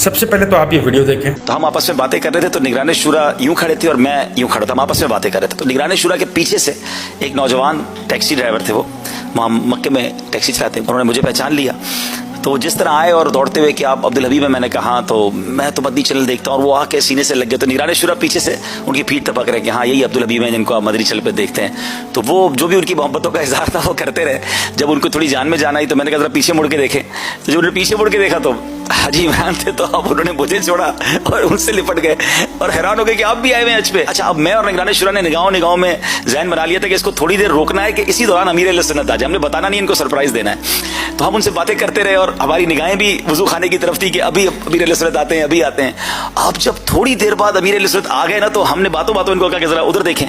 سب سے پہلے تو آپ یہ ویڈیو دیکھیں۔ تو ہم آپس میں باتیں کر رہے تھے تو نگران شورا یوں کھڑے تھے اور میں یوں کھڑا تھا، ہم آپس میں باتیں کر رہے تھے۔ تو نگران شورا کے پیچھے سے ایک نوجوان ٹیکسی ڈرائیور تھے، وہ وہاں مکے میں ٹیکسی چلاتے ہیں، انہوں نے مجھے پہچان لیا۔ تو جس طرح آئے اور دوڑتے ہوئے کہ آپ عبدالحبیب ہیں، میں نے کہا تو میں تو مدنی چینل دیکھتا ہوں، اور وہ آ کے سینے سے لگ گئے۔ تو نگران شورا پیچھے سے ان کی پیٹھ تپک رہے کہ ہاں یہی عبدالحبیب ہیں جن کو آپ مدنی چینل پہ دیکھتے ہیں۔ تو وہ جو بھی ان کی محبتوں کا اظہار تھا وہ کرتے رہے۔ جب ان کو تھوڑی جان میں جان آئی تو میں نے کہا ذرا پیچھے مڑ کے دیکھیں۔ تو جب انہوں نے پیچھے مڑ کے دیکھا تو حاجی عمران تھے، تو اب انہوں نے مجھے چھوڑا اور ان سے لپٹ گئے اور حیران ہو گئے کہ آپ بھی آئے ہوئے ہیں حج پہ۔ اچھا، اب میں اور نگران شورا نے نگاہوں میں ذہن بنا لیا تھا کہ اس کو تھوڑی دیر روکنا ہے کہ اسی دوران امیر اہل سنت آ جائے، ہم نے بتانا نہیں، ان کو سرپرائز دینا ہے۔ تو ہم ان سے باتیں کرتے رہے اور ہماری نگاہیں بھی وضو خانے کی طرف تھی کہ ابھی امیر اہل سنت آتے ہیں، ابھی آتے ہیں۔ اب جب تھوڑی دیر بعد امیر اہل سنت آ گئے نا تو ہم نے باتوں ان کو کہا کہ ذرا ادھر دیکھیں۔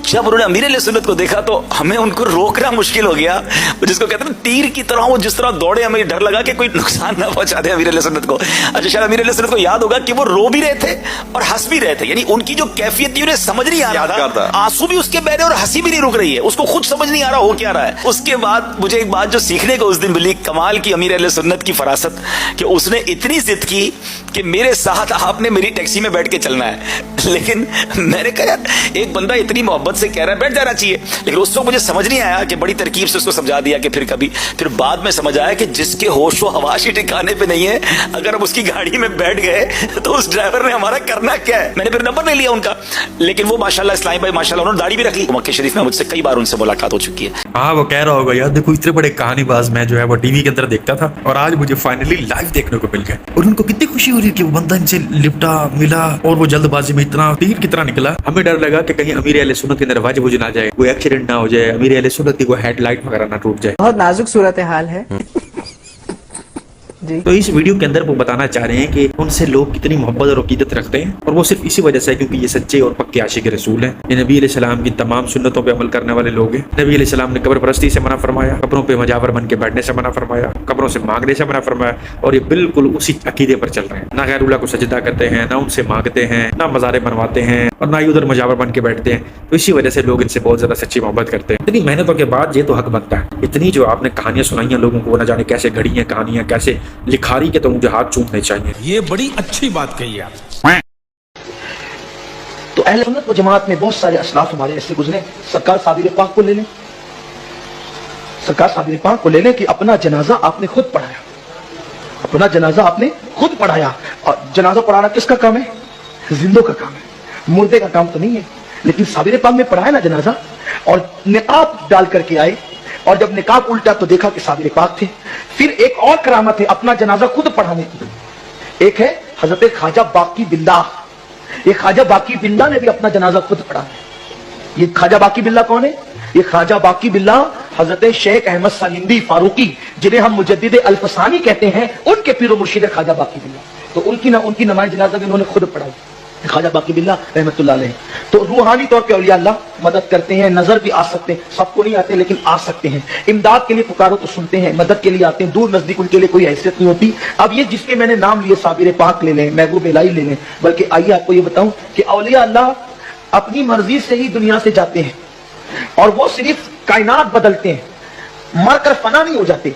جب انہوں نے امیر اہل سنت کو دیکھا تو ہمیں ان کو روکنا مشکل ہو گیا، جس کو کہتے ہیں تیر کی طرح وہ جس طرح دوڑے، ہمیں ڈر لگا کہ کوئی نقصان نہ پہنچا دے امیر اہل سنت کو۔ اچھا، شاید امیر اہل سنت کو یاد ہوگا کہ وہ رو بھی رہے تھے اور ہنس بھی رہے تھے، یعنی ان کی جو کیفیت تھی انہیں سمجھ نہیں آ رہا تھا، آنسو بھی اس کے بہ رہے اور ہنسی بھی نہیں رک رہی ہے، اس کو خود سمجھ نہیں آ رہا ہو کیا رہا ہے۔ اس کے بعد مجھے ایک بات جو سیکھنے کو اس دن ملی، کمال کی امیر اہل سنت کی فراست، کہ اس نے اتنی ضد کی کہ میرے ساتھ آپ نے میری ٹیکسی میں بیٹھ کے چلنا ہے۔ لیکن میں نے کہا یار ایک بندہ اتنی محبت سے کہہ رہا ہے بیٹھ جانا چاہیے، لیکن اس وقت مجھے سمجھ نہیں آیا کہ بڑی ترکیب سے اس کو سمجھا دیا کہ پھر بعد میں سمجھ آیا کہ جس کے ہوش و حواس ہی ٹھکانے پہ نہیں ہے، اگر ہم اس کی گاڑی میں بیٹھ گئے تو اس ڈرائیور نے ہمارا کرنا کیا ہے۔ میں نے پھر نمبر نہیں لیا ان کا، لیکن وہ ماشاءاللہ اسلامی بھائی ماشاءاللہ انہوں نے داڑھی بھی رکھ لی۔ مکہ شریف میں مجھ سے کئی بار ان سے ملاقات ہو چکی ہے۔ ہاں، وہ کہہ رہا ہوگا یار دیکھو اتنے بڑے کہانی باز میں جو ہے وہ ٹی وی کے اندر دیکھتا تھا اور آج مجھے فائنلی لائیو دیکھنے کو مل گیا، اور ان کو کتنی خوشی ہو رہی ہے کہ وہ بندہ ان سے لپٹا ملا اور وہ جلد بازی میں اتنا تیر کی طرح نکلا۔ ہمیں ڈر لگا کہ کہیں امیر اہل سنت کے اندر واجب وجود نہ جائے، کوئی ایکسیڈنٹ نہ ہو جائے، امیر اہل سنت کی کوئی ہیڈ لائٹ وغیرہ نہ ٹوٹ جائے۔ بہت نازک صورتحال ہے جی۔ تو اس ویڈیو کے اندر وہ بتانا چاہ رہے ہیں کہ ان سے لوگ کتنی محبت اور عقیدت رکھتے ہیں، اور وہ صرف اسی وجہ سے ہے کیونکہ یہ سچے اور پکے عاشق رسول ہیں، یہ نبی علیہ السلام کی تمام سنتوں پہ عمل کرنے والے لوگ ہیں۔ نبی علیہ السلام نے قبر پرستی سے منع فرمایا، قبروں پہ مجاور بن کے بیٹھنے سے منع فرمایا، قبروں سے مانگنے سے منع فرمایا، اور یہ بالکل اسی عقیدے پر چل رہے ہیں، نہ غیر اللہ کو سجدہ کرتے ہیں، نہ ان سے مانگتے ہیں، نہ مزارے بنواتے ہیں، اور نہ ہی ادھر مجاور بن کے بیٹھتے ہیں۔ تو اسی وجہ سے لوگ ان سے بہت زیادہ سچی محبت کرتے ہیں۔ اتنی محنتوں کے بعد یہ تو حق بنتا ہے، اتنی جو آپ نے کہانیاں سنائی ہیں لوگوں کو، نہ جانے کیسے گھڑی ہیں کہانیاں، کیسے لکھاری کے، تو مجھے ہاتھ چومنے چاہیے۔ یہ بڑی اچھی بات کہی آپ۔ تو اہل سنت و جماعت میں بہت سارے اسلاف ہمارے ایسے گزرے، سرکار صابر پاک کو لے لیں، سرکار صابر پاک کو لے لیں کہ اپنا جنازہ آپ نے خود پڑھایا، اپنا جنازہ آپ نے خود پڑھایا۔ اور جنازہ پڑھانا کس کا کام ہے؟ زندوں کا کام ہے، مردے کا کام تو نہیں ہے۔ لیکن صابر پاک میں پڑھایا نا جنازہ، اور نقاب ڈال کر کے آئے، اور جب نقاب الٹا تو دیکھا کہ صابر پاک تھے۔ پھر ایک اور کرامت ہے اپنا جنازہ خود پڑھانے کی، ایک ہے حضرت خواجہ باقی باللہ، یہ خواجہ باقی باللہ نے بھی اپنا جنازہ خود پڑھا ہے۔ یہ خواجہ باقی باللہ کون ہے؟ یہ خواجہ باقی باللہ حضرت شیخ احمد سالندی فاروقی، جنہیں ہم مجدد الفسانی کہتے ہیں، ان کے پیر و مرشد خواجہ باقی باللہ، تو ان کی نماز جنازہ بھی انہوں نے خود پڑھائی، خواجہ باقی باللہ رحمۃ اللہ علیہ۔ تو روحانی طور پہ اولیاء اللہ مدد کرتے ہیں، نظر بھی آ سکتے ہیں، سب کو نہیں آتے لیکن آ سکتے ہیں، امداد کے لیے پکارو تو سنتے ہیں، مدد کے لیے آتے ہیں، دور نزدیک ان کے لیے کوئی حیثیت نہیں ہوتی۔ اب یہ جس کے میں نے نام لیے، صابر پاک لے لیں، محبوب الہی لے لیں، بلکہ آئیے آپ کو یہ بتاؤں کہ اولیاء اللہ اپنی مرضی سے ہی دنیا سے جاتے ہیں، اور وہ صرف کائنات بدلتے ہیں، مر کر فنا نہیں ہو جاتے۔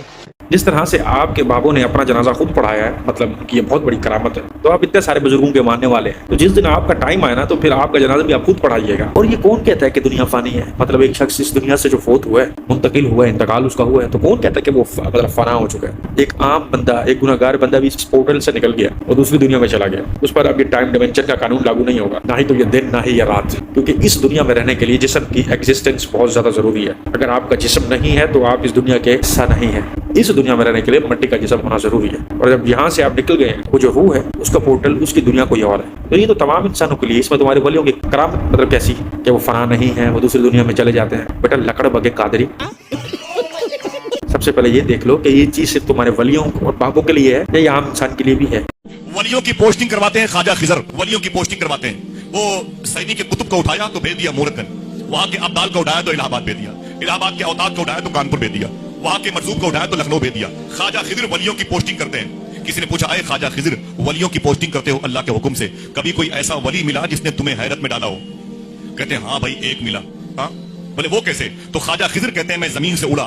جس طرح سے آپ کے بابوں نے اپنا جنازہ خود پڑھایا ہے، مطلب کہ یہ بہت بڑی کرامت ہے، تو آپ اتنے سارے بزرگوں کے ماننے والے ہیں، تو جس دن آپ کا ٹائم آئے نا تو پھر آپ کا جنازہ بھی آپ خود پڑھائیے گا۔ اور یہ کون کہتا ہے کہ دنیا فانی ہے؟ مطلب ایک شخص اس دنیا سے جو فوت ہوا ہے، منتقل ہوا ہے، انتقال اس کا ہوا ہے، تو کون کہتا ہے کہ وہ مطلب فنا ہو چکا ہے؟ ایک عام بندہ، ایک گنہگار بندہ بھی اس پورٹل سے نکل گیا اور دوسری دنیا میں چلا گیا، اس پر اب یہ ٹائم ڈیمنشن کا قانون لاگو نہیں ہوگا، نہ ہی تو یہ دن، نہ ہی یہ رات، کیونکہ اس دنیا میں رہنے کے لیے جسم کی ایگزسٹنس بہت زیادہ ضروری ہے۔ اگر آپ کا جسم نہیں ہے تو آپ اس دنیا کے حصہ نہیں ہے۔ اس دنیا میں رہنے کے لیے مٹی کا جسم ہونا ضروری ہے، اور جب یہاں سے آپ نکل گئے ہیں، وہ جو روح ہے اس کا پورٹل اس کی دنیا کوئی اور ہے۔ تو یہ تو تمام انسانوں کے لیے، اس میں تمہارے ولیوں کی کرامت مطلب کیسی کہ وہ فنا نہیں ہے، وہ دوسری دنیا میں چلے جاتے ہیں؟ بیٹا لکڑ بگے قادری، سب سے پہلے یہ دیکھ لو کہ یہ چیز صرف تمہارے ولیوں اور بابوں کے لیے ہے یا عام انسان کے لیے بھی ہے؟ ولیوں کی پوسٹنگ کرواتے ہیں خواجہ خضر، ولیوں کی پوسٹنگ کرواتے ہیں۔ وہ سعیدی کے کتب کو اٹھایا تو بھیج دیا مورکن، وہاں کے ابدال کو اٹھایا تو الہ آباد بھیج دیا، الہ آباد کے اوتاد کو اٹھایا تو کانپور بھیج دیا، وہاں کے مرزوق کو اٹھایا تو لکھنؤ بھیج دیا۔ خواجہ خضر ولیوں کی پوسٹنگ کرتے ہیں۔ کسی نے پوچھا، اے خواجہ خضر ولیوں کی پوسٹنگ کرتے ہو اللہ کے حکم سے، کبھی کوئی ایسا ولی ملا جس نے تمہیں حیرت میں ڈالا ہو؟ کہتے ہیں ہاں بھائی ایک ملا۔ ہاں بولے وہ کیسے؟ تو خواجہ خضر کہتے ہیں میں زمین سے اڑا،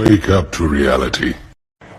Wake up to reality.